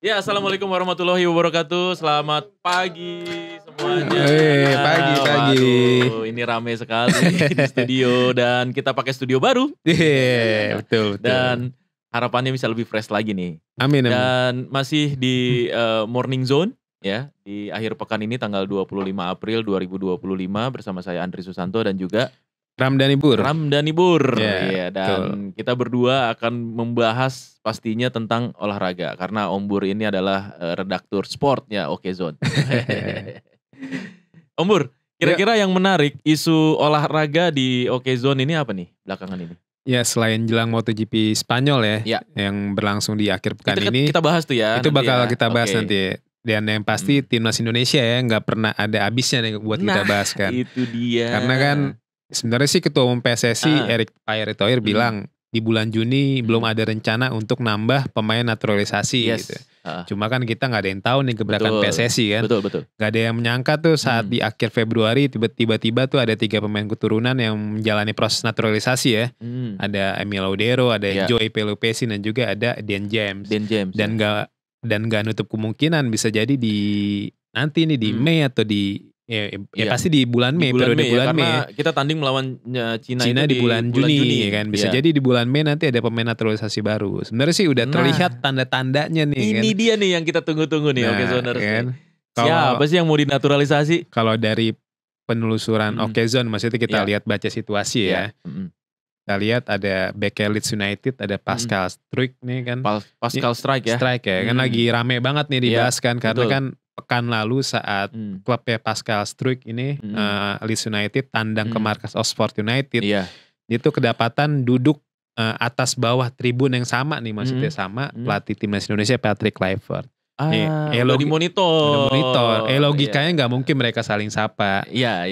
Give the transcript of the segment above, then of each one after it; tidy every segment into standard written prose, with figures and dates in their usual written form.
Ya, assalamualaikum warahmatullahi wabarakatuh. Selamat pagi semuanya. Pagi. Waduh, ini rame sekali di studio dan kita pakai studio baru. Betul. Dan harapannya bisa lebih fresh lagi nih. Amin. Dan masih di Morning Zone ya, di akhir pekan ini tanggal 25 April 2025 bersama saya Andri Susanto dan juga Ramdhani Pur. Iya, dan kita berdua akan membahas pastinya tentang olahraga karena Om Bur ini adalah redaktur sportnya Okezone. Om Bur, kira-kira yang menarik isu olahraga di Okezone ini apa nih belakangan ini? Ya, selain jelang MotoGP Spanyol ya, yang berlangsung di akhir pekan ini. Kita bahas tuh ya. Itu bakal kita bahas nanti. Dan yang pasti timnas Indonesia ya nggak pernah ada habisnya nih buat kita bahas kan. Itu dia. Karena kan sebenarnya sih Ketua Umum PSSI Erick Thohir bilang di bulan Juni belum ada rencana untuk nambah pemain naturalisasi gitu. Cuma kan kita nggak ada yang tahu nih gebrakan PSSI kan. Betul. Nggak ada yang menyangka tuh saat di akhir Februari tiba-tiba tuh ada 3 pemain keturunan yang menjalani proses naturalisasi ya. Ada Emil Laudero, ada Joey Pelupesi dan juga ada Dan James. Dan nggak nutup kemungkinan bisa jadi di nanti nih di Mei atau di pasti di bulan Mei, periode bulan Mei. Karena kita tanding melawan Cina di bulan Juni ya kan. Bisa jadi di bulan Mei nanti ada pemain naturalisasi baru. Sebenarnya sih udah terlihat tanda-tandanya nih. Ini dia nih yang kita tunggu-tunggu nih, Okezoners. Kan? Siapa sih yang mau dinaturalisasi? Kalau dari penelusuran Okezone, maksudnya kita lihat baca situasi ya. Kita lihat ada back Leeds United, ada Pascal Struijk nih kan. Pascal Struijk ya. Kan lagi rame banget nih dibahas kan. Karena kan pekan lalu saat klubnya Pascal Struijk ini Leeds United tandang ke markas Oxford United, dia tuh kedapatan duduk atas bawah tribun yang sama nih, maksudnya sama pelatih timnas Indonesia Patrick Kluivert. Udah dimonitor. Logikanya nggak mungkin mereka saling sapa.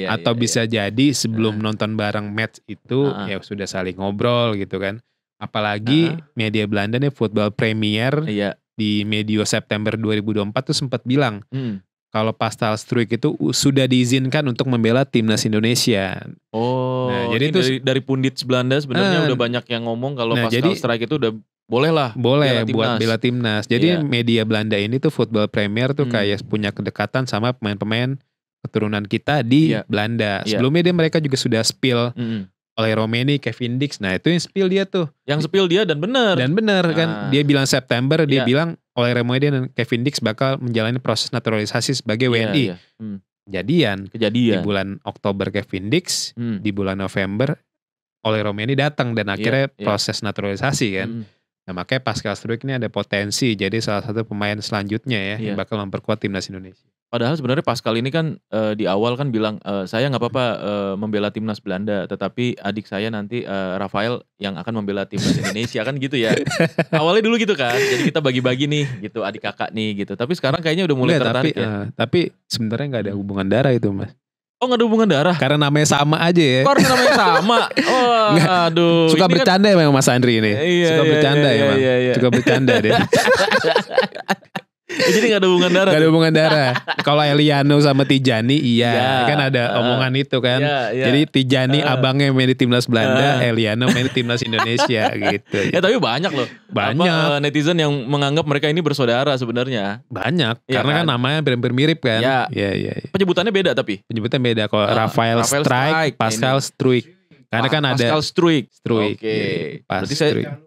Atau bisa jadi sebelum nonton bareng match itu ya sudah saling ngobrol gitu kan. Apalagi media Belanda nih Football Premier di medio September 2024 tuh sempat bilang kalau Pascal Struijk itu sudah diizinkan untuk membela timnas Indonesia. Jadi itu dari pundit Belanda sebenarnya udah banyak yang ngomong kalau Pascal Struijk itu udah boleh buat bela timnas. Jadi media Belanda ini tuh Football Premier tuh kayak punya kedekatan sama pemain-pemain keturunan kita di Belanda. Sebelumnya mereka juga sudah spill oleh Romeni, Kevin Dix. Nah itu yang spill dia tuh. Yang spill dia dan benar kan. Dia bilang September, dia bilang oleh Romeni dan Kevin Dix bakal menjalani proses naturalisasi sebagai WNI. Kejadian. Di bulan Oktober Kevin Dix, di bulan November oleh Romeni datang dan akhirnya proses naturalisasi kan. Nah makanya Pascal Struijk ini ada potensi jadi salah satu pemain selanjutnya ya yang bakal memperkuat timnas Indonesia. Padahal sebenarnya Pascal ini kan di awal kan bilang saya nggak apa-apa membela timnas Belanda, tetapi adik saya nanti Rafael yang akan membela timnas Indonesia kan gitu ya. Awalnya dulu gitu kan, jadi kita bagi-bagi nih gitu adik kakak nih gitu. Tapi sekarang kayaknya udah mulai tertarik tapi sebenarnya nggak ada hubungan darah itu mas. Oh nggak ada hubungan darah? Karena namanya sama aja ya. Kok namanya sama? Oh aduh. Suka bercanda kan, memang Mas Andri ini. Suka bercanda ya Bang. Suka bercanda deh. Jadi gak ada hubungan darah? Gak ada hubungan darah. Kalau Eliano sama Tijani kan ada omongan itu kan. Jadi Tijani abangnya main di timnas Belanda, Eliano main di timnas Indonesia gitu. Tapi banyak loh. Banyak netizen yang menganggap mereka ini bersaudara sebenarnya. Banyak. Karena kan namanya hampir mirip kan. Iya. Penyebutannya beda tapi. Penyebutannya beda. Kalau Rafael Struijk, Pascal Struijk. Karena kan ada Pascal Struijk. Oke. Berarti saya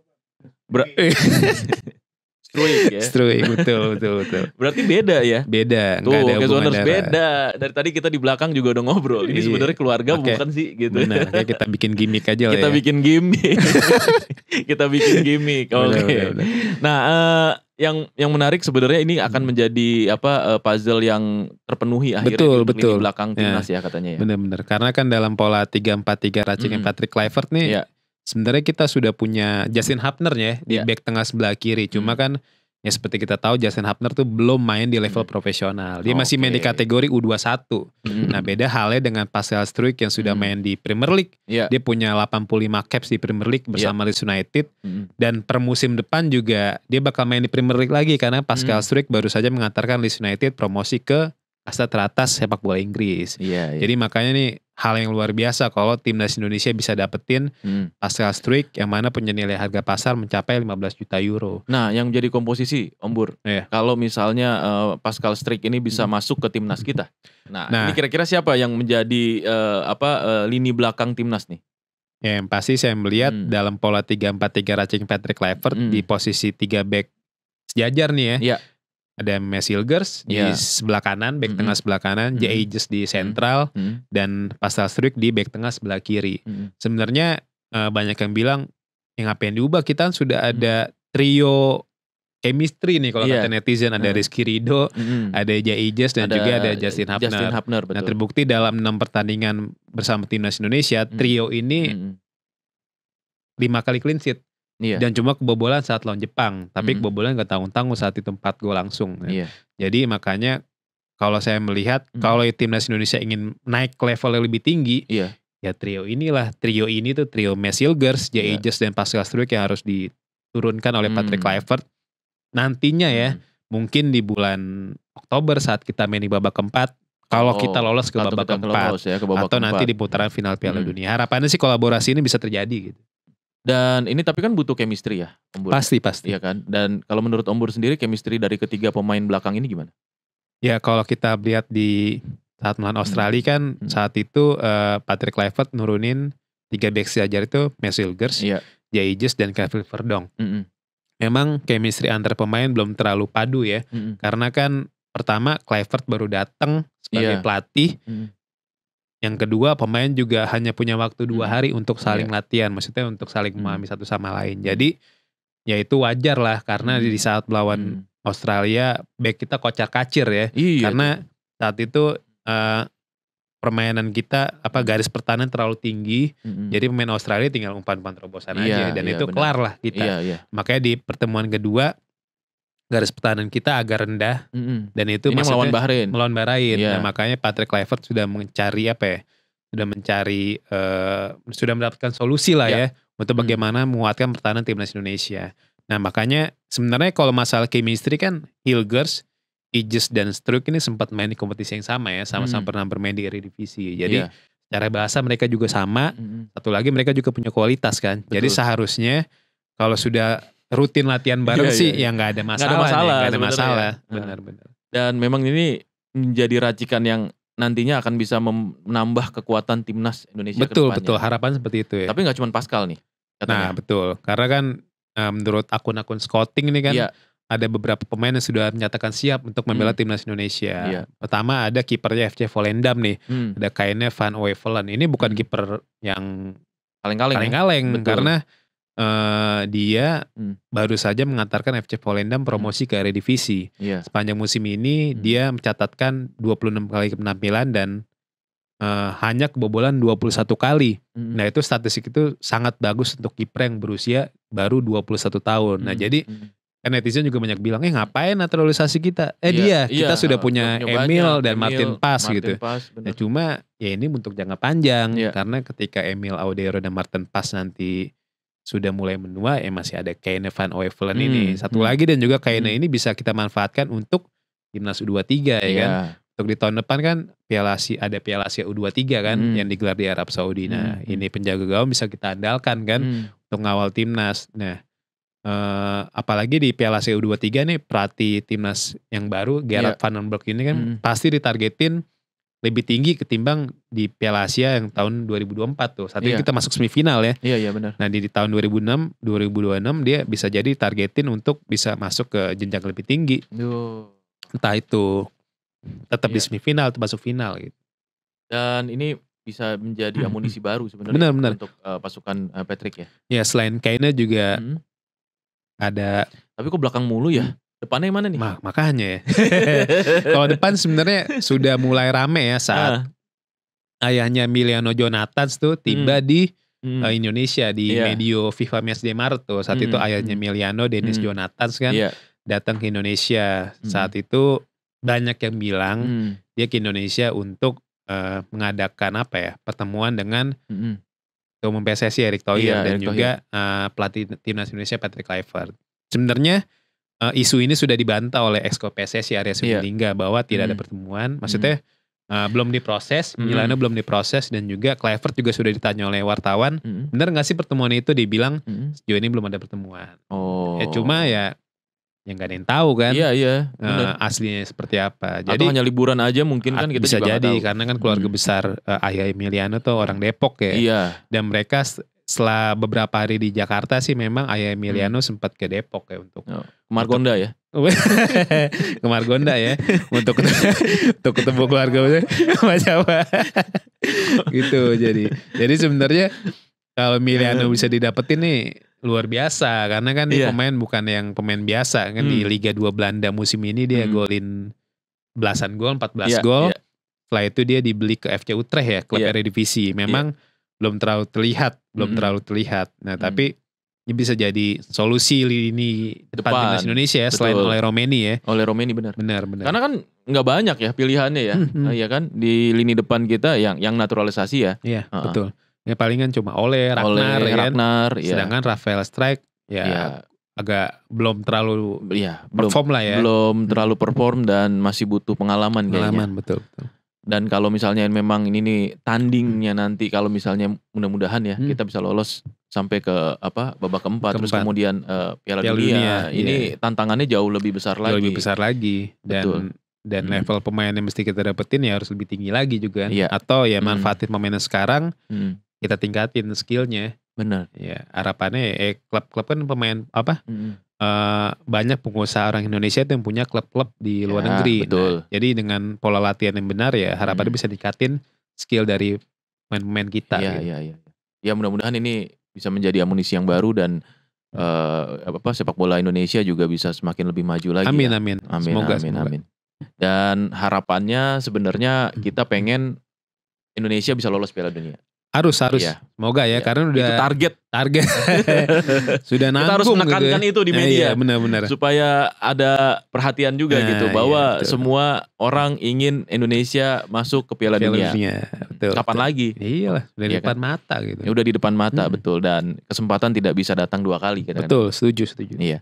Struijk, betul. Berarti beda ya? Beda, tuh, gak ada hubungan darah. Beda. Dari tadi kita di belakang juga udah ngobrol. Ini sebenarnya keluarga bukan sih gitu. Benar, kayak kita bikin gimmick aja lah kita ya. Bikin gimmick. Oke. Nah, yang menarik sebenarnya ini akan menjadi puzzle yang terpenuhi akhirnya di belakang timnas ya katanya ya. Benar. Karena kan dalam pola 3-4-3 racingnya Patrick Kluivert nih. Sebenarnya kita sudah punya Justin Hubner ya di back tengah sebelah kiri. Cuma kan ya seperti kita tahu Justin Hubner tuh belum main di level profesional. Dia masih main di kategori U21. Nah beda halnya dengan Pascal Struijk yang sudah main di Premier League. Dia punya 85 caps di Premier League bersama Leeds United. Dan per musim depan juga dia bakal main di Premier League lagi. Karena Pascal Struijk baru saja mengantarkan Leeds United promosi ke kasta teratas sepak bola Inggris. Jadi makanya nih hal yang luar biasa kalau timnas Indonesia bisa dapetin Pascal Struijk yang mana punya nilai harga pasar mencapai 15 juta euro. Nah, yang jadi komposisi Om Bur, kalau misalnya Pascal Struijk ini bisa masuk ke timnas kita. Nah, ini kira-kira siapa yang menjadi lini belakang timnas nih? Ya, yang pasti saya melihat dalam pola 3-4-3 Racing Patrick Kluivert di posisi 3 back sejajar nih ya. Ada Mads Hilgers di sebelah kanan, back tengah sebelah kanan, J.A. di sentral, dan Pascal Struijk di back tengah sebelah kiri. Sebenarnya banyak yang bilang, yang ngapain diubah, kita sudah ada trio chemistry nih kalau kata netizen. Ada Rizky Ridho, ada J.A. dan juga ada Justin Hapner. Nah, terbukti dalam 6 pertandingan bersama timnas Indonesia, trio ini 5 kali clean sheet. Dan cuma kebobolan saat lawan Jepang. Tapi kebobolan gak tanggung-tanggung saat itu 4 gol langsung. Jadi makanya kalau saya melihat kalau timnas Indonesia ingin naik ke level yang lebih tinggi, ya trio inilah. Trio ini tuh trio Mads Hilgers, J.A. dan Pascal Struijk yang harus diturunkan oleh Patrick Kluivert. Nantinya ya, mungkin di bulan Oktober saat kita main di babak keempat, kalau kita lolos ke babak keempat, atau nanti di putaran final Piala Dunia. Harapannya sih kolaborasi ini bisa terjadi gitu. Dan ini tapi kan butuh chemistry ya, Om Bur. Pasti. Iya kan? Dan kalau menurut Om Bur sendiri, chemistry dari ketiga pemain belakang ini gimana? Ya kalau kita lihat di saat melawan Australia kan, saat itu Patrick Kluivert nurunin 3 back sejajar itu Mads Hilgers, J.A. dan Kevin Verdonk. Memang chemistry antar pemain belum terlalu padu ya. Karena kan pertama Kluivert baru datang sebagai pelatih. Yang kedua pemain juga hanya punya waktu 2 hari untuk saling latihan. Maksudnya untuk saling memahami satu sama lain. Jadi ya itu wajar lah. Karena di saat melawan Australia back kita kocar-kacir ya. Karena saat itu permainan kita garis pertahanan terlalu tinggi. Jadi pemain Australia tinggal umpan-umpan terobosan aja. Dan itu kelar lah kita. Makanya di pertemuan kedua garis pertahanan kita agak rendah, dan itu ini melawan Bahrain. Nah, makanya Patrick Kluivert sudah mencari sudah mendapatkan solusi lah ya untuk bagaimana menguatkan pertahanan timnas Indonesia. Nah, makanya sebenarnya kalau masalah chemistry kan Hilgers, Ijs dan Struijk ini sempat main di kompetisi yang sama ya, sama-sama pernah bermain di Eredivisie. Jadi secara bahasa mereka juga sama. Satu lagi mereka juga punya kualitas kan. Betul. Jadi seharusnya kalau sudah rutin latihan bareng ya nggak ada masalah. Benar-benar. Dan memang ini menjadi racikan yang nantinya akan bisa menambah kekuatan timnas Indonesia ke depannya. Betul. Harapan seperti itu ya. Tapi nggak cuma Pascal nih katanya. Nah betul. Karena kan menurut akun-akun scouting ini kan ada beberapa pemain yang sudah menyatakan siap untuk membela timnas Indonesia. Pertama ada kipernya FC Volendam nih. Ada Kaine van Wevelen. Ini bukan kiper yang kaleng-kaleng karena dia baru saja mengantarkan FC Volendam promosi ke Eredivisie. Sepanjang musim ini dia mencatatkan 26 kali penampilan dan hanya kebobolan 21 kali. Nah itu statistik itu sangat bagus untuk kiper yang berusia baru 21 tahun. Nah jadi kan netizen juga banyak bilang, ngapain naturalisasi kita? Kita sudah punya Emil dan Martin Pas gitu. Nah, cuma ya ini untuk jangka panjang. Karena ketika Emil Audero dan Martin Pas nanti sudah mulai menua, masih ada Kaine van Wevelen ini. Satu lagi dan juga Kaine ini bisa kita manfaatkan untuk timnas U23 ya kan. Untuk di tahun depan kan ada Piala Asia U23 kan yang digelar di Arab Saudi. Nah ini penjaga gawang bisa kita andalkan kan untuk ngawal timnas. Nah apalagi di Piala Asia U23 nih pelatih timnas yang baru Gerard Van den Berg ini kan pasti ditargetin lebih tinggi ketimbang di Piala Asia yang tahun 2024 tuh. Saat ini kita masuk semifinal ya. Iya benar. Nah di tahun 2026 dia bisa jadi targetin untuk bisa masuk ke jenjang lebih tinggi. Entah itu tetap di semifinal atau masuk final gitu. Dan ini bisa menjadi amunisi baru sebenarnya untuk pasukan Patrick ya. Ya selain Kaine juga ada. Tapi kok belakang mulu ya? Depannya mana nih? Makanya ya. Kalau depan sebenarnya sudah mulai rame ya saat ayahnya Emiliano Jonathans tuh tiba di Indonesia di medio FIFA Matchday Maret tuh. Saat itu ayahnya Emiliano, Dennis Jonathans kan datang ke Indonesia. Saat itu banyak yang bilang dia ke Indonesia untuk mengadakan pertemuan dengan Ketua Umum PSSI Erick Thohir dan juga pelatih timnas Indonesia Patrick Kluivert. Sebenarnya isu ini sudah dibantah oleh Exco PSSI Arya Sinulinga bahwa tidak ada pertemuan. Maksudnya belum diproses, Milano belum diproses, dan juga Kluivert juga sudah ditanya oleh wartawan, benar nggak sih pertemuan itu? Dibilang sejauh ini belum ada pertemuan. Cuma ya nggak ada yang tahu kan. Iya. Aslinya seperti apa. Jadi atau hanya liburan aja mungkin kan kita bisa juga jadi tahu. Karena kan keluarga besar Ayah Emiliano tuh orang Depok ya. Iya. Dan mereka setelah beberapa hari di Jakarta sih memang Ayah Emiliano sempat ke Depok ya untuk ke Margonda ya. Ke Margonda ya untuk ketemu keluarga macam apa gitu. Jadi sebenarnya kalau Emiliano bisa didapetin nih luar biasa, karena kan dia pemain bukan yang pemain biasa kan. Di Liga 2 Belanda musim ini dia golin belasan gol, 14 gol. Setelah itu dia dibeli ke FC Utrecht ya, klub Eredivisie. Memang belum terlalu terlihat. Nah, tapi ini bisa jadi solusi lini depan timnas Indonesia ya. Selain oleh Romeni ya. Oleh Romeni benar. Karena kan nggak banyak ya pilihannya ya. Ya kan di lini depan kita yang naturalisasi ya. Iya, betul. Ya palingan cuma Ragnar ya. Sedangkan Rafael Strijk ya agak belum terlalu perform lah ya. Belum terlalu perform dan masih butuh pengalaman kayaknya. Betul. Dan kalau misalnya memang ini nih tandingnya nanti, kalau misalnya mudah-mudahan ya kita bisa lolos sampai ke babak keempat. Terus kemudian Piala Dunia. Ini tantangannya jauh lebih besar lagi. Dan level pemain yang mesti kita dapetin ya harus lebih tinggi lagi juga kan. Atau ya manfaatin pemainnya sekarang, kita tingkatin skillnya. Benar. Ya harapannya klub-klub kan pemain banyak pengusaha orang Indonesia yang punya klub-klub di luar negeri. Betul. Nah, jadi dengan pola latihan yang benar ya harapannya bisa tingkatin skill dari pemain-pemain kita. Iya. Ya mudah-mudahan ini bisa menjadi amunisi yang baru dan sepak bola Indonesia juga bisa semakin lebih maju lagi. Amin. Semoga. Dan harapannya sebenarnya kita pengen Indonesia bisa lolos Piala Dunia. Harus. Iya. Semoga ya, karena udah itu target. Sudah nanggung. Kita harus menekankan itu di media. Iya, benar. Supaya ada perhatian juga gitu bahwa semua orang ingin Indonesia masuk ke Piala Dunia. Betul. Kapan lagi? Iyalah, udah di depan mata gitu. Ya udah di depan mata, betul, dan kesempatan tidak bisa datang 2 kali kan. Betul, setuju. Iya.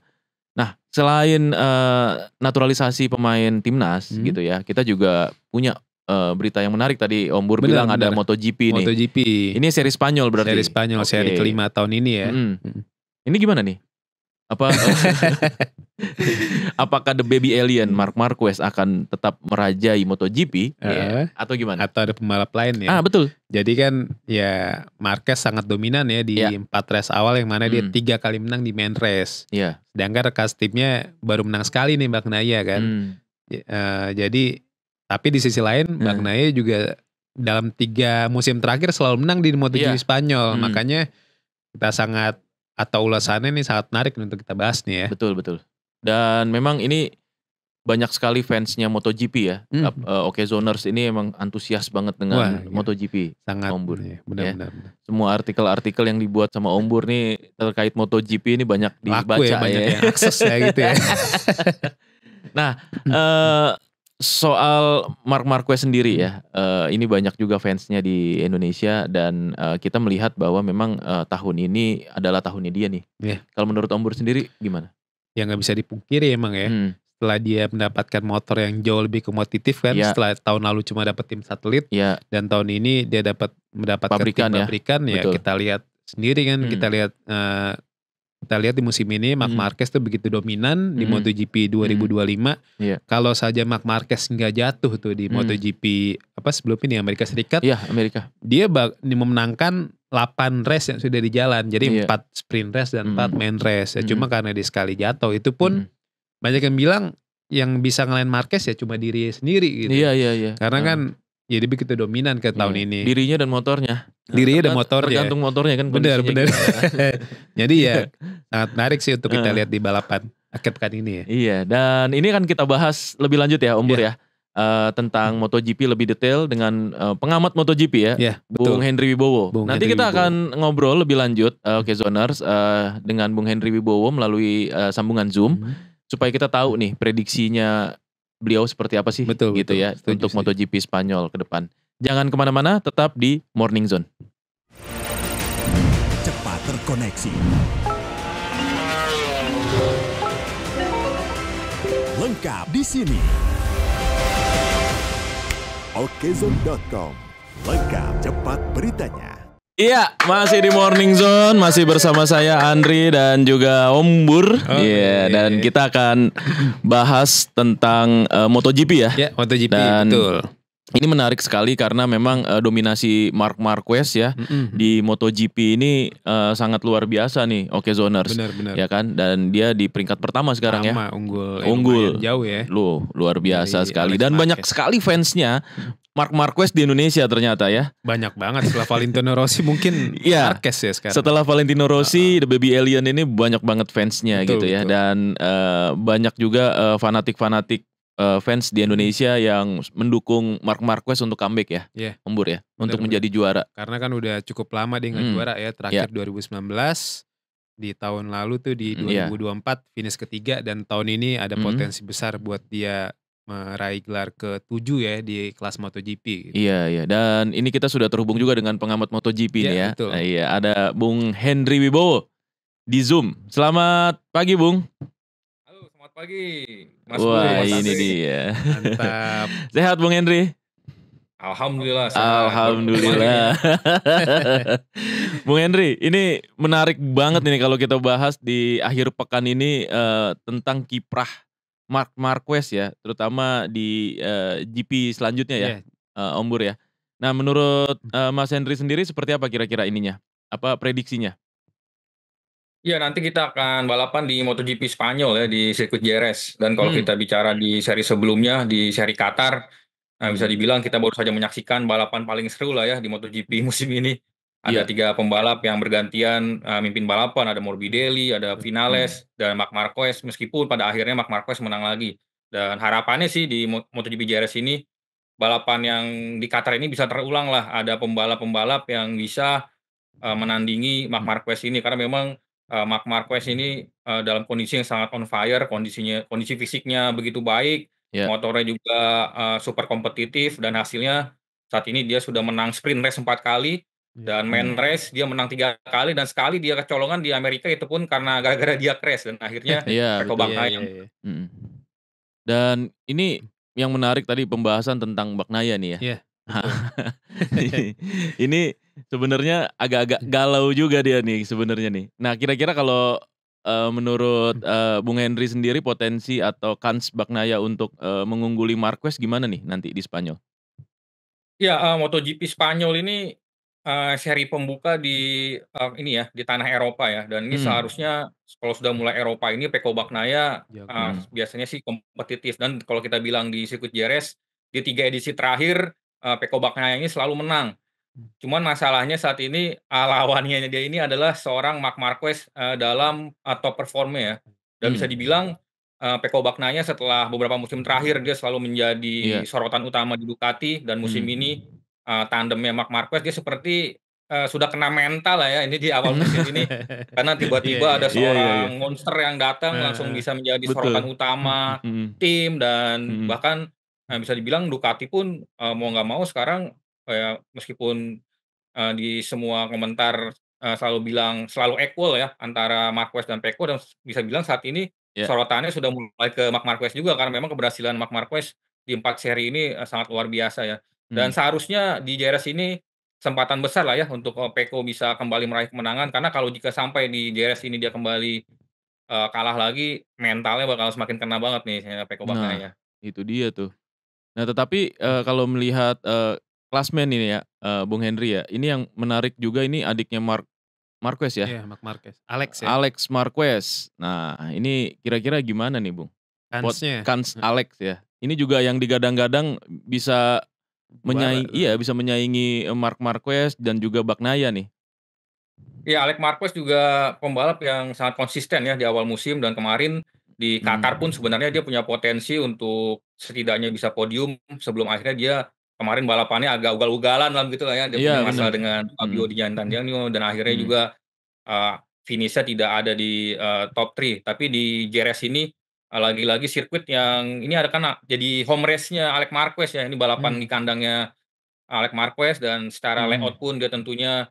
Nah, selain naturalisasi pemain timnas gitu ya, kita juga punya berita yang menarik tadi Om Bur bilang ada MotoGP nih. MotoGP. Ini seri Spanyol berarti. Seri Spanyol, seri kelima tahun ini ya. Ini gimana nih? Apakah The Baby Alien Marc Marquez akan tetap merajai MotoGP atau gimana? Atau ada pembalap lain ya? Betul. Jadi kan ya Marquez sangat dominan ya di 4 race awal, yang mana dia 3 kali menang di main race. Sedangkan rekan timnya baru menang sekali nih Bagnaia kan. Jadi tapi di sisi lain Bagnaia juga dalam 3 musim terakhir selalu menang di MotoGP Spanyol. Makanya kita ulasannya ini sangat menarik untuk kita bahas nih ya. Betul. Dan memang ini banyak sekali fansnya MotoGP ya. Zoners ini emang antusias banget dengan MotoGP. Sangat. Om Bur. Benar. Semua artikel-artikel yang dibuat sama Om Bur nih terkait MotoGP ini banyak dibaca ya. Banyak yang akses ya gitu ya. Nah, soal Marc Marquez sendiri ya, ini banyak juga fansnya di Indonesia, dan kita melihat bahwa memang tahun ini adalah tahunnya dia nih. Kalau menurut Om Bur sendiri gimana? Ya nggak bisa dipungkiri emang ya. Setelah dia mendapatkan motor yang jauh lebih kompetitif kan, setelah tahun lalu cuma dapat tim satelit, dan tahun ini dia mendapatkan pabrikan, tim pabrikan ya. Kita lihat sendiri kan, kita lihat di musim ini Marc Marquez tuh begitu dominan di MotoGP 2025. Kalau saja Marc Marquez nggak jatuh tuh di MotoGP sebelum ini Amerika Serikat. Amerika. Dia memenangkan 8 race yang sudah di jalan. Jadi 4 sprint race dan 4 main race. Ya, cuma karena dia sekali jatuh, itu pun banyak yang bilang yang bisa ngelain Marquez ya cuma diri sendiri gitu. Iya. Karena kan jadi begitu dominan ke tahun ini. Dirinya dan motornya. Tergantung motornya kan. Benar. Jadi ya sangat menarik sih untuk kita lihat di balapan akhir pekan ini ya. Iya, dan ini kan kita bahas lebih lanjut ya Om Bur ya. Tentang MotoGP lebih detail dengan pengamat MotoGP ya. Bung Henry Wibowo. Nanti kita akan ngobrol lebih lanjut Zoners dengan Bung Henry Wibowo melalui sambungan Zoom. Supaya kita tahu nih prediksinya beliau seperti apa sih gitu ya. Untuk MotoGP Spanyol ke depan. Jangan kemana-mana, tetap di Morning Zone. Cepat terkoneksi. Lengkap di sini. Okezone.com, lengkap cepat beritanya. Iya, masih di Morning Zone, masih bersama saya Andri dan juga Om Bur. Iya, dan kita akan bahas tentang MotoGP ya. Ya, MotoGP, dan betul. Ini menarik sekali karena memang dominasi Marc Marquez ya di MotoGP ini sangat luar biasa nih, Okezoners. Benar. Ya kan, dan dia di peringkat pertama sekarang ya. Unggul jauh ya. Luar biasa dari sekali Alex dan Marquez. banyak sekali fansnya Marc Marquez di Indonesia ternyata ya. Banyak banget setelah Valentino Rossi mungkin Marquez ya sekarang. Setelah Valentino Rossi, The Baby Alien ini banyak banget fansnya gitu ya. Dan banyak juga fanatik-fanatik fans di Indonesia yang mendukung Marc Marquez untuk comeback ya, Om Bur ya, untuk menjadi juara. Karena kan udah cukup lama dia nggak juara ya, terakhir 2019, di tahun lalu tuh di 2024 finish ketiga, dan tahun ini ada potensi besar buat dia meraih gelar ke-7 ya di kelas MotoGP. Gitu. Iya, dan ini kita sudah terhubung juga dengan pengamat MotoGP nih ya. Betul. Iya, ada Bung Henry Wibowo di Zoom. Selamat pagi, Bung. Selamat pagi, Mas Wah, Bung. ini dia. Mantap. Sehat, Bung Henry? Alhamdulillah. Alhamdulillah. Bung Henry, ini menarik banget ini kalau kita bahas di akhir pekan ini tentang kiprah Marc Marquez ya, terutama di GP selanjutnya ya, Om Bur ya. Nah, menurut Mas Henry sendiri seperti apa kira-kira ininya? Apa prediksinya? Ya, nanti kita akan balapan di MotoGP Spanyol ya, di sirkuit Jerez. Dan kalau kita bicara di seri sebelumnya, di seri Qatar, bisa dibilang kita baru saja menyaksikan balapan paling seru lah ya di MotoGP musim ini. Ada 3 pembalap yang bergantian mimpin balapan, ada Morbidelli, ada Vinales, dan Marc Marquez. Meskipun pada akhirnya Marc Marquez menang lagi. Dan harapannya sih di MotoGP Jerez ini, balapan yang di Qatar ini bisa terulang lah. Ada pembalap-pembalap yang bisa menandingi Marc Marquez ini. Karena memang Marc Marquez ini dalam kondisi yang sangat on fire, kondisi fisiknya begitu baik, motornya juga super kompetitif, dan hasilnya saat ini dia sudah menang sprint race 4 kali, dan main race dia menang 3 kali, dan sekali dia kecolongan di Amerika, itu pun karena gara-gara dia crash, dan akhirnya Pecco Bagnaia. Dan ini yang menarik tadi pembahasan tentang Bagnaia nih ya. Ini sebenarnya agak-agak galau juga dia nih sebenarnya nih. Nah, kira-kira kalau menurut Bung Henry sendiri potensi atau kans Bagnaia untuk mengungguli Marquez gimana nih nanti di Spanyol? Ya, MotoGP Spanyol ini seri pembuka di ini ya, di tanah Eropa ya, dan ini seharusnya kalau sudah mulai Eropa ini Pecco Bagnaia biasanya sih kompetitif, dan kalau kita bilang di sirkuit Jerez di 3 edisi terakhir Pecco Bagnaia ini selalu menang. Cuman masalahnya saat ini lawannya dia ini adalah seorang Marc Marquez dalam top performnya ya. Dan bisa dibilang Pecco Bagnaia setelah beberapa musim terakhir dia selalu menjadi sorotan utama di Ducati, dan musim ini tandemnya Marc Marquez dia seperti sudah kena mental lah ya ini di awal musim ini. Karena tiba-tiba ada seorang monster yang datang langsung bisa menjadi sorotan utama tim, dan bahkan bisa dibilang Ducati pun mau nggak mau sekarang meskipun di semua komentar selalu bilang selalu equal ya antara Marquez dan Pecco, dan bisa bilang saat ini sorotannya sudah mulai ke Marc Marquez juga, karena memang keberhasilan Marc Marquez di 4 seri ini sangat luar biasa ya. Dan seharusnya di Jerez ini kesempatan besar lah ya untuk Pecco bisa kembali meraih kemenangan, karena kalau jika sampai di Jerez ini dia kembali kalah lagi, mentalnya bakal semakin kena banget nih Pecco Bagnaia. Itu dia tuh. Nah, tetapi kalau melihat klasmen ini ya, Bung Henry ya, ini yang menarik juga ini adiknya Marquez ya. Iya, Marc Marquez. Alex ya. Alex Marquez. Nah, ini kira-kira gimana nih, Bung? Kans Alex ya. Ini juga yang digadang-gadang bisa bisa menyaingi Marc Marquez dan juga Bagnaia nih. Iya, Alex Marquez juga pembalap yang sangat konsisten ya di awal musim, dan kemarin di Qatar pun sebenarnya dia punya potensi untuk setidaknya bisa podium, sebelum akhirnya dia kemarin balapannya agak ugal-ugalan lah gitu lah ya, dia punya masalah dengan Fabio Di Giannantonio, dan akhirnya juga finish-nya tidak ada di top 3. Tapi di Jerez ini lagi-lagi sirkuit yang ini ada kan jadi home race-nya Alex Marquez ya, ini balapan di kandangnya Alex Marquez, dan secara layout pun dia tentunya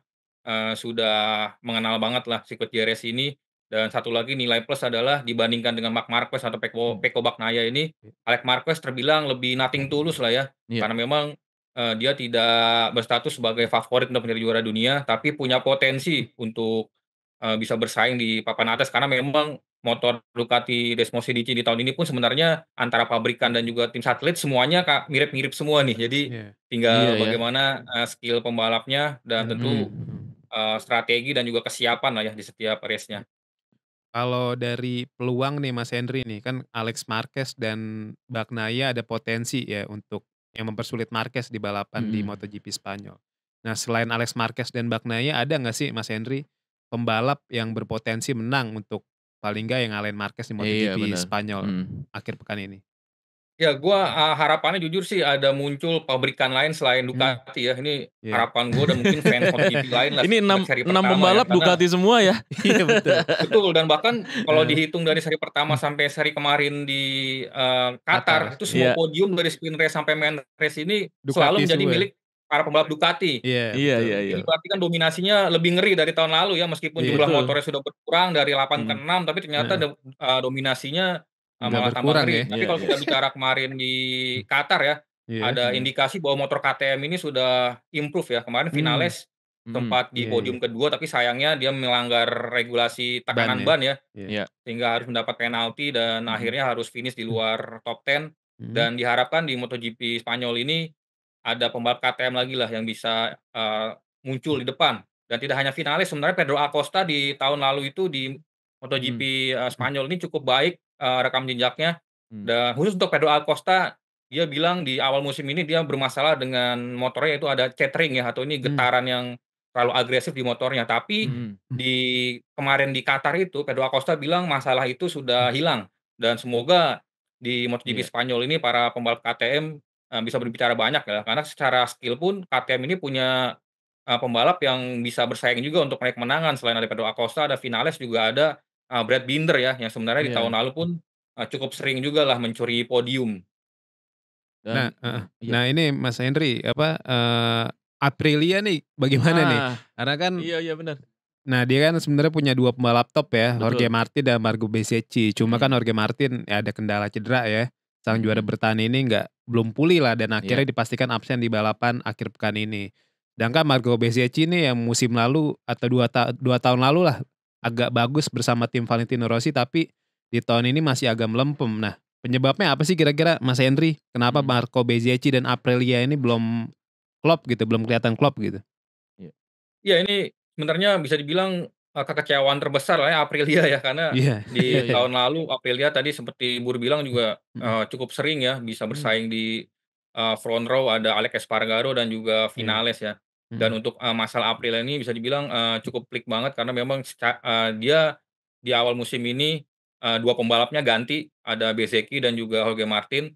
sudah mengenal banget lah sirkuit Jerez ini. Dan satu lagi nilai plus adalah dibandingkan dengan Marc Marquez atau Pecco Bagnaia ini, Alex Marquez terbilang lebih nothing tulus lah ya. Karena memang dia tidak berstatus sebagai favorit untuk menjadi juara dunia, tapi punya potensi untuk, bisa bersaing di papan atas karena memang motor Ducati Desmo 11 di tahun ini pun sebenarnya antara pabrikan dan juga tim satelit semuanya mirip-mirip semua nih. Jadi Iya. Iya tinggal ya. bagaimana, skill pembalapnya dan tentu, Mhm. strategi dan juga kesiapan lah ya di setiap race-nya. Kalau dari peluang nih Mas Henry nih, kan Alex Marquez dan Bagnaia ada potensi ya untuk yang mempersulit Marquez di balapan di Mhm. MotoGP Spanyol. Nah selain Alex Marquez dan Bagnaia ada nggak sih Mas Henry, pembalap yang berpotensi menang untuk paling nggak yang ngalahin Marquez di Iya MotoGP benar. Spanyol Mhm. akhir pekan ini? Ya gua, harapannya jujur sih ada muncul pabrikan lain selain Mmm, Ducati ya, ini iya. harapan gua dan mungkin fans MotoGP lain lah Ini sejak 6 seri 6 pertama ya, pembalap karena Ducati semua ya? Iya betul. betul, dan bahkan kalau Heeh. dihitung dari seri pertama sampai seri kemarin di, Qatar, Qatar, itu semua iya. Iya. podium dari sprint race sampai main race ini Ducati selalu menjadi semua ya? milik para pembalap Ducati. Iya Iya betul iya iya. betul. Ini berarti kan dominasinya lebih ngeri dari tahun lalu ya, meskipun Iya, jumlah Betul. motornya sudah berkurang dari 8 ke Mhm. 6, tapi ternyata heeh. dominasinya, Nggak malah tambah berkurang ngeri. ya? Tapi Iya kalau iya. kita bicara kemarin di Qatar ya, Iya. ada Mhm. indikasi bahwa motor KTM ini sudah improve ya. Kemarin Mmm, Vinales Mhm. sempat di iya iya. podium kedua, tapi sayangnya dia melanggar regulasi Ban tekanan ya? ban ya, Iya. Iya. sehingga harus mendapat penalti dan Mhm. akhirnya harus finish di luar top 10. Mhm. Dan diharapkan di MotoGP Spanyol ini ada pembalap KTM lagi lah yang bisa, muncul di depan. Dan tidak hanya Vinales, sebenarnya Pedro Acosta di tahun lalu itu di MotoGP, Mhm. Spanyol ini cukup baik, rekam jejaknya. Mmm. Dan khusus untuk Pedro Acosta, dia bilang di awal musim ini dia bermasalah dengan motornya, yaitu ada tethering ya, atau ini Mmm, getaran yang terlalu agresif di motornya. Tapi Mhm. di kemarin di Qatar itu Pedro Acosta bilang masalah itu sudah hilang dan semoga di MotoGP Iya. Spanyol ini para pembalap KTM, bisa berbicara banyak ya, karena secara skill pun KTM ini punya, pembalap yang bisa bersaing juga untuk meraih kemenangan. Selain ada Pedro Acosta, ada Vinales, juga ada, Brad Binder ya, yang sebenarnya di tahun Iya. lalu pun, cukup sering jugalah mencuri podium. nah Dan heeh. iya. Nah ini Mas Henry, apa, Aprilia nih bagaimana nih? Nah, Karena kan iya iya benar. nah dia kan sebenarnya punya 2 pembalap top ya, Jorge Betul. Martin dan Marco Bezzecchi. Cuma kan Mhm. Jorge Martin ya ada kendala cedera ya. Sang juara Mhm. bertahan ini belum pulih lah dan Iya. akhirnya dipastikan absen di balapan akhir pekan ini. Sedangkan Marco Bezzecchi nih yang musim lalu atau 2 tahun lalu lah, agak bagus bersama tim Valentino Rossi tapi di tahun ini masih agak melempem. Nah, penyebabnya apa sih kira-kira Mas Henry? Kenapa Mhm. Marco Bezzecchi dan Aprilia ini belum klop gitu, belum kelihatan klop gitu? Iya. Iya, ini sebenarnya bisa dibilang, kekecewaan terbesar lah ya Aprilia ya, karena Iya. Iya di iya. tahun lalu Aprilia tadi seperti Bur bilang juga, Mhm. cukup sering ya bisa Mmm, bersaing di, front row, ada Alex Espargaro dan juga iya. Vinales ya. Dan Mhm. untuk, masalah Aprilia ini bisa dibilang, cukup pelik banget karena memang dia di awal musim ini, 2 pembalapnya ganti, ada Bezzecchi dan juga Jorge Martin,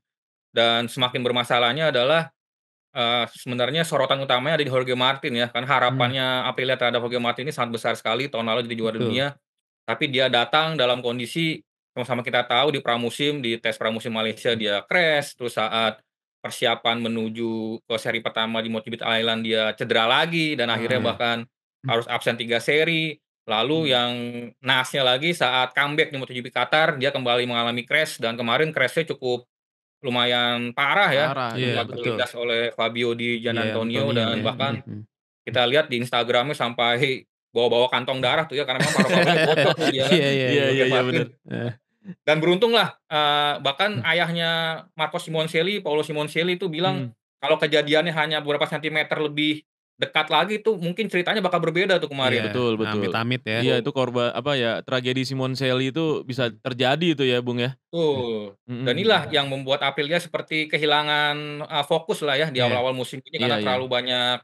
dan semakin bermasalahnya adalah sebenarnya sorotan utamanya ada di Jorge Martin ya, kan Mmm, harapannya Aprilia terhadap Jorge Martin ini sangat besar sekali, tahun lalu jadi juara betul. dunia, tapi dia datang dalam kondisi sama-sama kita tahu di pramusim, di tes pramusim Malaysia dia crash, terus saat persiapan menuju ke seri pertama di MotoGP Thailand dia cedera lagi dan akhirnya Ah. Iya. bahkan Mmm, harus absen 3 seri. Lalu Mhm. yang naasnya lagi saat comeback di MotoGP Qatar, dia kembali mengalami crash dan kemarin crash-nya cukup lumayan parah ya, Parah, iya iya sempat betul. betul. terlindas oleh Fabio Di Iya Giannantonio Antonio dan ya. bahkan Mhm. kita lihat di Instagram-nya sampai bawa-bawa kantong darah tuh ya, karena memang paru-parunya bocor tuh dia kan, Iya iya Iya iya. iya Jorge iya bener. Martin. Heeh. Dan beruntunglah, bahkan ayahnya Marco Simoncelli, Paolo Simoncelli itu bilang, Mhm. kalau kejadiannya hanya beberapa sentimeter lebih dekat lagi tuh mungkin ceritanya bakal berbeda tuh Iya, kemarin. Betul betul. amit-amit ya. Iya Tuh, itu apa ya, tragedi Simoncelli itu bisa Mhm. terjadi itu ya, Bung, ya? betul. Mhm Dan inilah mhm. yang membuat Aprilia seperti kehilangan, fokus lah ya di Iya. awal-awal musim ini Iya karena iya. terlalu banyak,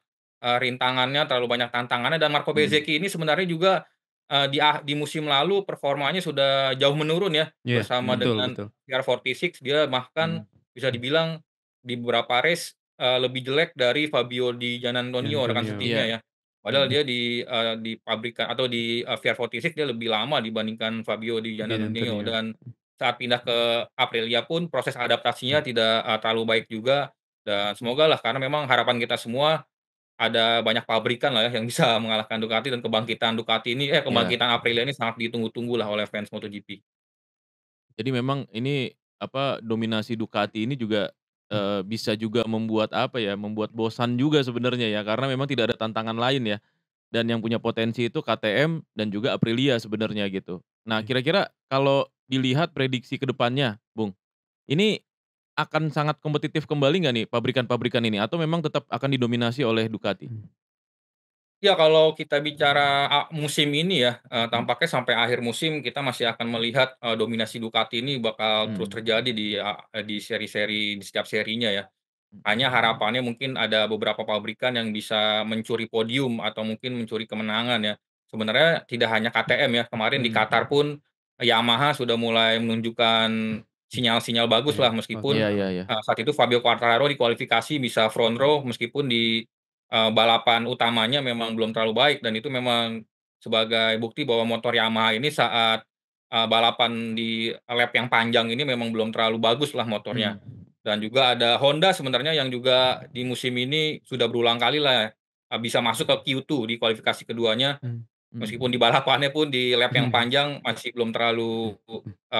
rintangannya, terlalu banyak tantangannya dan Marco Mhm. Bezzecchi ini sebenarnya juga, di musim lalu performanya sudah jauh menurun ya, Iya, bersama Mhm. betul dengan betul. VR46 dia bahkan Mhm. bisa dibilang di beberapa race, lebih jelek dari Fabio Di Gian Giannantonio rekan Antonio. setimnya Iya. ya. Padahal Mhm. dia di pabrikan atau di, VR46 dia lebih lama dibandingkan Fabio Di Gian Giannantonio Antonio. dan saat pindah ke Aprilia pun proses adaptasinya tidak, terlalu baik juga dan semogalah karena memang harapan kita semua ada banyak pabrikan lah ya yang bisa mengalahkan Ducati dan Iya. kebangkitan Aprilia ini sangat ditunggu-tunggu lah oleh fans MotoGP. Jadi memang ini, dominasi Ducati ini juga bisa juga membuat apa ya, membuat bosan juga sebenarnya ya, karena memang tidak ada tantangan lain ya. Dan yang punya potensi itu KTM dan juga Aprilia sebenarnya gitu. Nah, Iya. kira-kira kalau dilihat prediksi ke depannya, Bung, ini akan sangat kompetitif kembali nggak nih pabrikan-pabrikan ini atau memang tetap akan didominasi oleh Ducati? Mmm. Ya kalau kita bicara musim ini ya, tampaknya sampai akhir musim kita masih akan melihat, dominasi Ducati ini bakal terus Mhm, terjadi di seri-seri di setiap serinya ya. Hanya harapannya mungkin ada beberapa pabrikan yang bisa mencuri podium atau mungkin mencuri kemenangan ya. Sebenarnya tidak hanya KTM ya, kemarin di Mhm. Qatar pun Yamaha sudah mulai menunjukkan sinyal-sinyal bagus Iya, lah oke. meskipun, iya iya iya. saat itu Fabio Quartararo di kualifikasi bisa front row meskipun di, balapan utamanya memang belum terlalu baik dan itu memang sebagai bukti bahwa motor Yamaha ini saat, balapan di lap yang panjang ini memang belum terlalu bagus lah motornya. Mhm, Dan juga ada Honda sebenarnya yang juga di musim ini sudah berulang kali lah, bisa masuk ke Q2 di kualifikasi keduanya, Mmm. meskipun mhm, di balapannya pun di lap yang Mhm. panjang masih belum terlalu,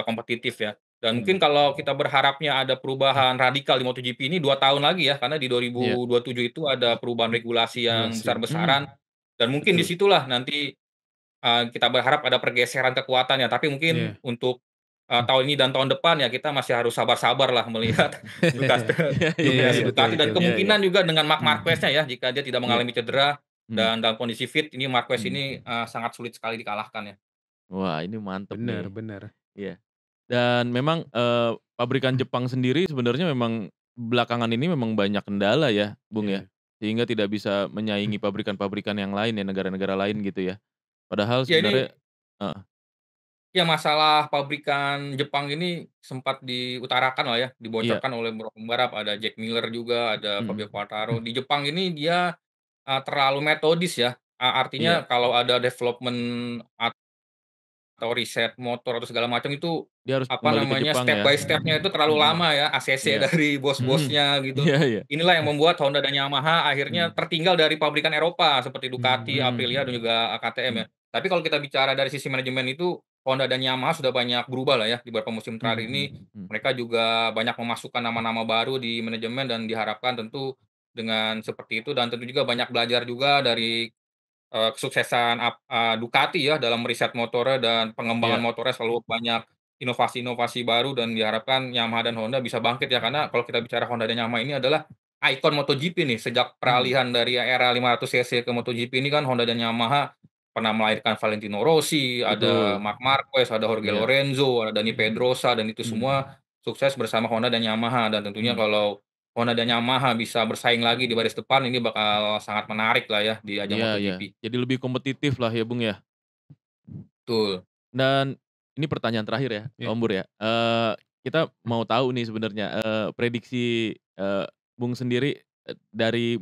kompetitif ya. Dan mungkin mhm, kalau kita berharapnya ada perubahan radikal di MotoGP ini 2 tahun lagi ya, karena di iya, 2027 itu ada perubahan regulasi yang Regulasi. mhm, besar-besaran dan mungkin di betul. situlah nanti kita berharap ada pergeseran kekuatan ya, tapi mungkin Iya. untuk, tahun ini dan tahun depan ya kita masih harus sabar-sabar lah melihat Ducati Iya iya Iya, dominasi iya, betul Ducati dan betul. iya iya, kemungkinan juga dengan Marc Mmm. Marquez-nya ya, jika dia tidak iya, mengalami cedera mhm, dan dalam kondisi fit, ini Marquez mhm. ini, sangat sulit sekali dikalahkan ya. Wah, ini mantep Bener nih, bener. iya. Dan memang, pabrikan Jepang sendiri sebenarnya memang belakangan ini memang banyak kendala ya, Bung, ya. Iya. Sehingga tidak bisa Mmm. menyaingi pabrikan-pabrikan yang lain ya, negara-negara lain gitu ya. Padahal Ya sebenarnya ini heeh, ya masalah pabrikan Jepang ini sempat diutarakan lah ya, iya, dibocorkan oleh beberapa pembalap, ada Jack Miller juga, ada Fabio mhm, Quartararo. Di Jepang ini dia, terlalu metodis ya, iya, artinya kalau ada development atau riset motor atau segala macam itu, dia harus apa kembali ke namanya, Jepang step ya, by step-nya itu terlalu mhm, lama ya, ACC iya, dari mhm, bos-bosnya gitu. iya iya, Inilah yang membuat Honda dan Yamaha akhirnya mhm, tertinggal dari pabrikan Eropa seperti Ducati, Mmm. mmm, Aprilia, dan juga KTM ya. mhm, Tapi kalau kita bicara dari sisi manajemen itu, Honda dan Yamaha sudah banyak berubah lah ya di beberapa musim mhm terakhir ini. mhm mhm, Mereka juga banyak memasukkan nama-nama baru di manajemen dan diharapkan tentu dengan seperti itu dan tentu juga banyak belajar juga dari kesuksesan Ducati ya dalam riset motornya dan pengembangan iya, motornya selalu banyak inovasi-inovasi baru dan diharapkan Yamaha dan Honda bisa bangkit ya, karena kalau kita bicara Honda dan Yamaha ini adalah ikon MotoGP nih, sejak mhm, peralihan dari era 500 cc ke MotoGP ini kan Honda dan Yamaha pernah melahirkan Valentino Rossi, ada betul, Marc Marquez, ada Jorge iya, Lorenzo, ada Dani Pedrosa, dan itu mhm, semua sukses bersama Honda dan Yamaha dan tentunya mhm, kalau Honda dan Yamaha bisa bersaing lagi di baris depan, ini bakal sangat menarik lah ya di ajang iya iya, MotoGP. jadi lebih kompetitif lah ya, Bung, ya. Betul. Dan ini pertanyaan terakhir ya, Iya. Om Bur ya, kita mau tahu nih sebenarnya, prediksi, Bung sendiri, dari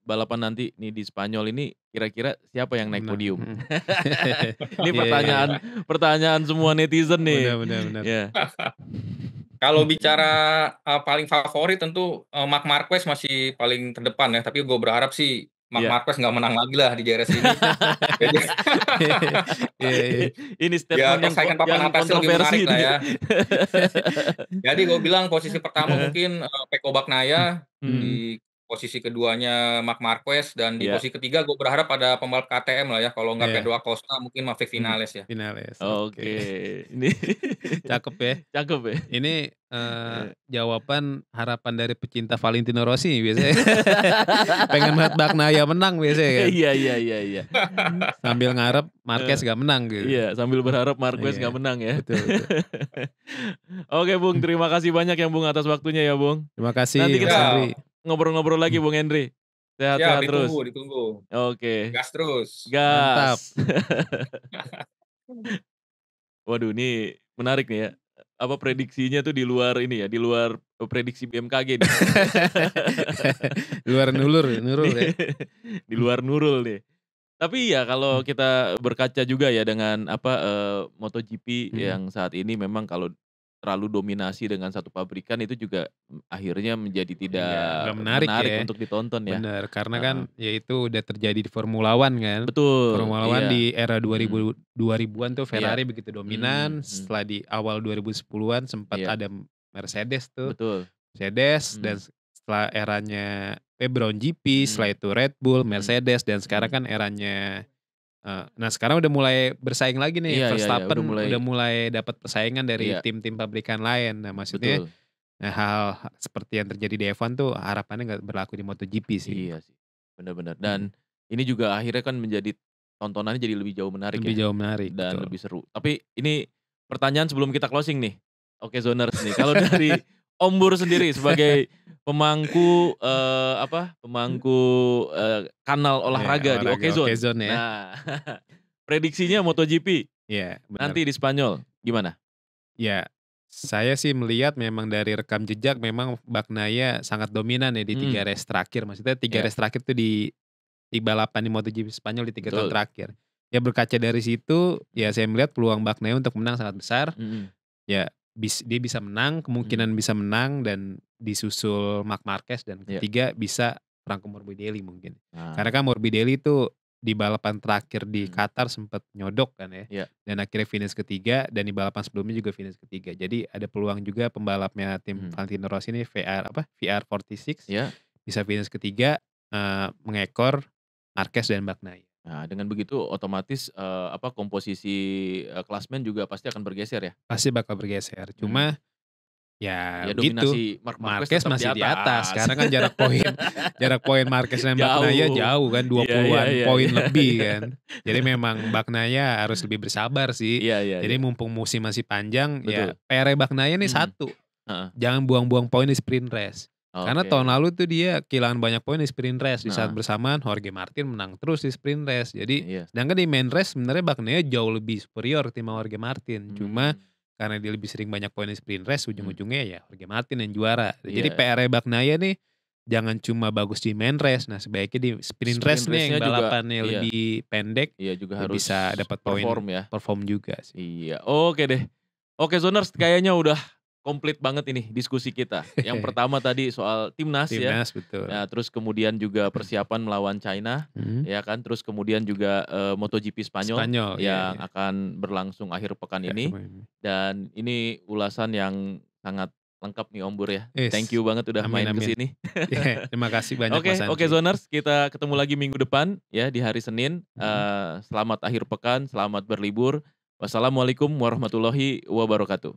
balapan nanti nih di Spanyol ini kira-kira siapa yang naik Menang. podium? Mhm. Ini Iya iya iya. pertanyaan pertanyaan semua netizen Bener nih. bener bener. Ya, Kalau bicara, paling favorit tentu, Marc Marquez masih paling terdepan ya, tapi gue berharap sih Marc iya. Marquez nggak menang lagi lah di JRS ini. Jadi Iya iya. Ini biar statement persaingan papan yang atasnya lebih kontroversi menarik lah nih. ya. Jadi gue bilang posisi pertama mungkin, Pecco Bagnaia, Mhm, di posisi keduanya Marc Marquez, dan di iya, posisi ketiga gue berharap ada pembalap KTM lah ya, kalau nggak Iya. Pedro Acosta mungkin Maverick Mmm. Vinales ya. Vinales, oke. oke. Ini Cakep ya. cakep ya? Ini, Eee. jawaban harapan dari pecinta Valentino Rossi biasanya. Pengen lihat Bagnaia menang biasanya kan. Iya iya iya iya. Sambil ngarep Eee, Marquez gak menang gitu. iya, sambil berharap Marquez nggak Iya, menang ya. betul betul. Oke Bung, terima kasih banyak ya Bung atas waktunya ya Bung. Terima kasih Nanti Mas kita Henry. Siap ngobrol-ngobrol lagi Bung Henry. siap, Sehat-sehat ditunggu terus. ditunggu. Oke, Gas terus. Mantap. gas. Waduh ini menarik nih ya, apa prediksinya tuh di luar ini ya, di luar, prediksi BMKG nih. Luar Nurul Di ya. di luar Nurul nih. Tapi ya kalau kita berkaca juga ya dengan apa, MotoGP Mhm. yang saat ini memang kalau terlalu dominasi dengan satu pabrikan itu juga, akhirnya menjadi tidak Nggak menarik menarik ya. untuk ditonton ya. Bener, karena kan Heeh. ya itu udah terjadi di Formula One kan. Betul, Formula One iya. di era Mhm, 2000-an tuh iya. Ferrari begitu Mhm dominan, mhm. setelah di awal 2010-an sempat Iya, ada Mercedes tuh. betul. Mercedes dan setelah eranya Brown GP, setelah itu Red Bull, Mercedes dan sekarang kan eranya nah sekarang udah mulai bersaing lagi nih, Verstappen udah mulai dapat persaingan dari tim-tim pabrikan lain. Nah maksudnya hal seperti yang terjadi di F1 tuh harapannya nggak berlaku di MotoGP sih. Iya sih, benar-benar. Dan ini juga akhirnya kan menjadi tontonannya jadi lebih jauh menarik Lebih jauh menarik, dan betul. lebih seru. Tapi ini pertanyaan sebelum kita closing nih. Oke Zoners nih, kalau dari Om Bur sendiri sebagai pemangku kanal olahraga di Okezone. Ya. Nah, prediksinya MotoGP Iya, nanti di Spanyol gimana? Ya, saya sih melihat memang dari rekam jejak memang Bagnaia sangat dominan ya di 3 race terakhir. Maksudnya 3 race terakhir tuh di balapan di MotoGP Spanyol di 3 tahun terakhir. Ya berkaca dari situ, ya saya melihat peluang Bagnaia untuk menang sangat besar. Ya dia bisa menang, kemungkinan bisa menang dan disusul Marc Marquez dan ketiga bisa Franco Morbidelli mungkin. Karena kan Morbidelli itu di balapan terakhir di Qatar sempat nyodok kan ya. Dan akhirnya finish ketiga dan di balapan sebelumnya juga finish ketiga. Jadi ada peluang juga pembalapnya tim Valentino Rossi ini VR46 bisa finish ketiga mengekor Marquez dan Bagnaia. Nah, dengan begitu otomatis komposisi klasmen juga pasti akan bergeser ya? Pasti bakal bergeser. Cuma ya dominasi gitu. Marquez masih di atas. Sekarang kan jarak poin Marquez dan Bagnaia jauh kan 20-an poin lebih kan. Jadi memang Bagnaia harus lebih bersabar sih. Jadi mumpung musim masih panjang ya PR Bagnaia nih satu. Jangan buang-buang poin di sprint race. Karena tahun lalu tuh dia kehilangan banyak poin di sprint race. Di saat bersamaan Jorge Martin menang terus di sprint race. Jadi sedangkan di main race sebenarnya Bagnaia jauh lebih superior ketimbang Jorge Martin. Cuma karena dia lebih sering banyak poin di sprint race, ujung-ujungnya ya Jorge Martin yang juara. Jadi PR Bagnaia nih jangan cuma bagus di main race. Nah sebaiknya di sprint race nih yang balapannya lebih pendek. Iya juga harus bisa dapat poin perform juga sih. Iya, oke deh. Oke Zoners, kayaknya udah komplit banget ini diskusi kita. Yang pertama tadi soal timnas ya. Betul. Nah, terus kemudian juga persiapan melawan China, ya kan. Terus kemudian juga MotoGP Spanyol yang akan berlangsung akhir pekan ini. Dan ini ulasan yang sangat lengkap nih Om Bur ya. Thank you banget udah main kesini. Terima kasih banyak Mas Andri. Oke Zoners, kita ketemu lagi minggu depan ya di hari Senin. Selamat akhir pekan, selamat berlibur. Wassalamualaikum warahmatullahi wabarakatuh.